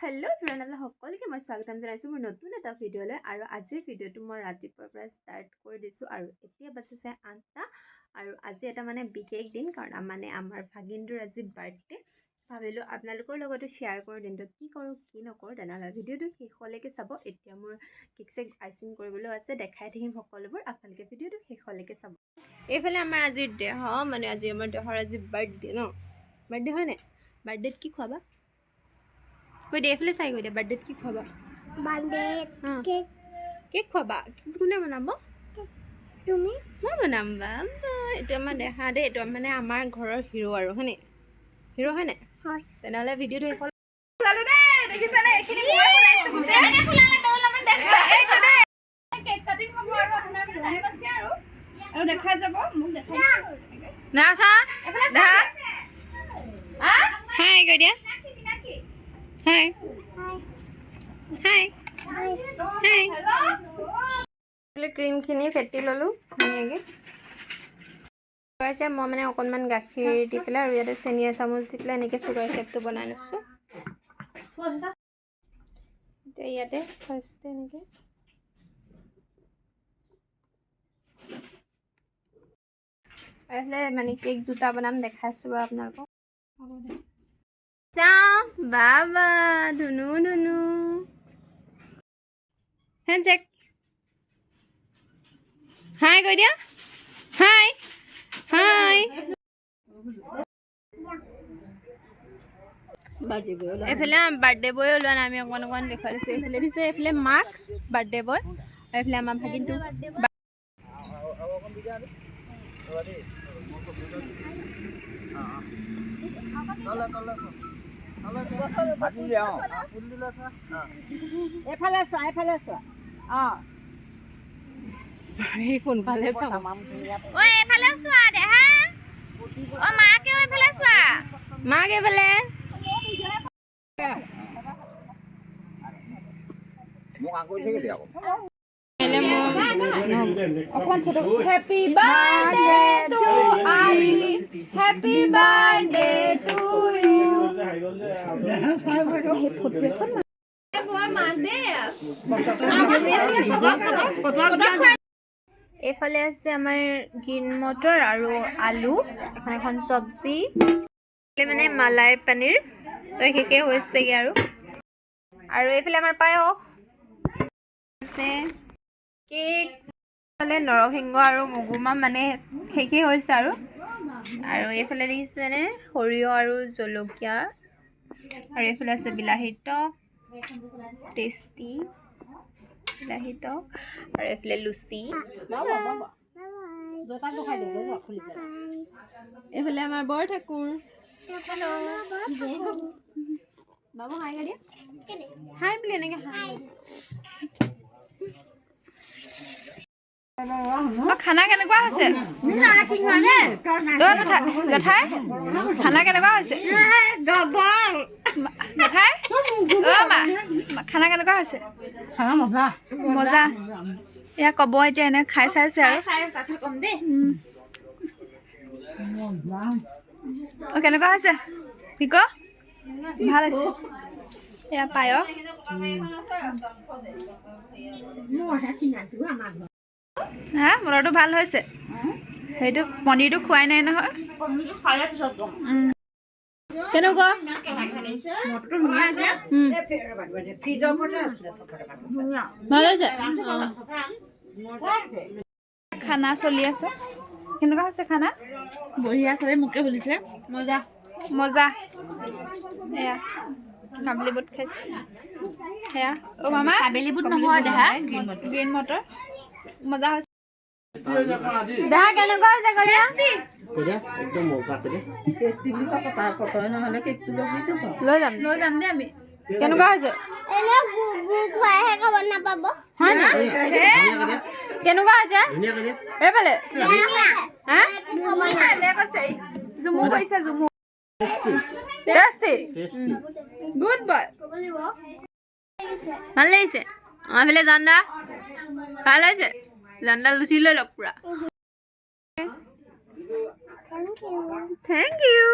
Hello friend সকলকে মই স্বাগতম জনাইছো মোৰ নতুন এটা ভিডিঅ'লৈ আৰু আজিৰ ভিডিঅ'টো মই ৰাতিপুৱাৰ পৰা ষ্টাৰ্ট কৰি দিছো আৰু এতিয়া বাজিছে 8টা আৰু আজি এটা মানে বিশেষ দিন কাৰণ মানে আমাৰ ভাগিনটোৰ আজি বাৰ্থডে ভাবিলো আপোনালোকৰ লগতো শেয়াৰ কৰি দিনটো কি কৰো কি নকৰো তেনেহলে ভিডিঅ'টো শেষলৈকে চাব এতিয়া মোৰ কেক আইচিং কৰিবলৈ আছে দেখাই থাকিম সকলোবোৰ আপোনালোকে ভিডিঅ'টো শেষলৈকে চাব এইফালে আমাৰ আজি দেহা মানে আজি আমাৰ দেহৰ আজি বাৰ্থডে ন বাৰ্থডে হয় নে বাৰ্থডেত কি খোৱাবা कोई डेफले साई कोई दे बर्थडे की खबा बर्थडे केक केक खबा कोने बनाबो তুমি মই বনামবা এটা মানে দেখা দে এটা মানে আমাৰ ঘৰৰ হিৰো আৰু হনে হিৰো হয়নে হয় তেনেহলে ভিডিওটো এখন ফুলালো দে দেখিছা নে এখিনি মই বনাইছো গুটে এনে ফুলালে দৌল আমি দেখা এইটো দে কেক কাটিং হ'ব আৰু আপোনাৰ মানে টাইম আছে আৰু দেখা যাব মোক দেখাই না সা এফালে দেখা আ হাই গৈ দিয়া Hi. Hi. Hi. Hi. Hello. Cream khini fetti lolu dhuniage. Sugar মই মানে অকনমান গাখীৰ দি পেলাই আৰু ইয়াতে চেনি চামুচ দি পেলাই এনেকে সুগাৰ শেপটো বনাই লৈছো। তে ইয়াতে ফাৰ্ষ্ট এনেকে এলে মানে কেক দুটা বনাম দেখাইছো আৰু আপোনালোকক। Ciao, Baba, Dunu. Handshake. Hi, Godia. Hi. Hi. Efele birthday boy olo na ami okon dekhale se efele dise efele mark birthday boy efele amam bhagintu এফালে চোৱা এই কোন ফালে চাও ঐ এফালে চোৱা দেহা ও মাকে এফালে চোৱা মাকে এফালে মোক আগৈ থেকে দিয়া এলে মো অকন ফটো হ্যাপি বার্থডে টু আরি happy birthday to you photo এখন এইফালে আছে আমাৰ গ্ৰীণ মটৰ আৰু আলু এখন সবজি মানে মালাই পনীৰ তো হেকে হৈছেগে আৰু এইফালে আমাৰ পায়স আছে কেক মানে নৰসিংহ আৰু মগুমাহ মানে হেকে হৈছে আৰু এইফালে দেখিছে নে সৰিয়হ আৰু জলকীয়া আৰু এইফালে আছে বিলাহী টক টেস্টি বিলাহী টক আৰু এইফালে লুচি এইফালে আমাৰ বৰ ঠাকুৰ বাবু হাই গাড়ী হাই বুলি এনেকে হাই খানা কেনেকুৱা হৈছে জেঠাই খানা কেনেকুৱা হৈছে জেঠাই খানা কেনেকুৱা হৈছে মজা এয়া কব এতিয়া এনে খাই চাইছে আৰু কেনেকুৱা হৈছে ঠিক ভাল আছে এয়া পায়স হা মৰটো ভাল হৈছে সেইটো পনীৰটো খুৱাই নাই নহয় কেনেকুৱা ভাল হৈছে খানা চলি আছে কেনেকুৱা হৈছে খানা বঢ়িয়া চবে মোকে বুলিছে মজা মজা এয়া কাবলি বুট খাইছে সেয়া অ মামা কাবেলি বুট নহয় দেহা গ্ৰীণ মটৰ মজা হৈছে দেহা কেনেকুৱা হৈছে গলিয়া কইদা একদম মজা কইদা টেস্টি বুলি পতয় নহলে কেকটো লৈ যাম দে আমি কেনেকুৱা হৈছে এনে খুৱাইহে খাব নাপাব হয় না কেনেকুৱা হৈছে ধুনিয়া কইদা এইফালে হা দে কৈছে জুমু কৈছে জুমু টেস্টি গুড বয় ভাল লাগিছে এইফালে জান্দা ভাল হৈছে জান্দা লুচি লৈ লওক পুৰা থ্যাংক ইউ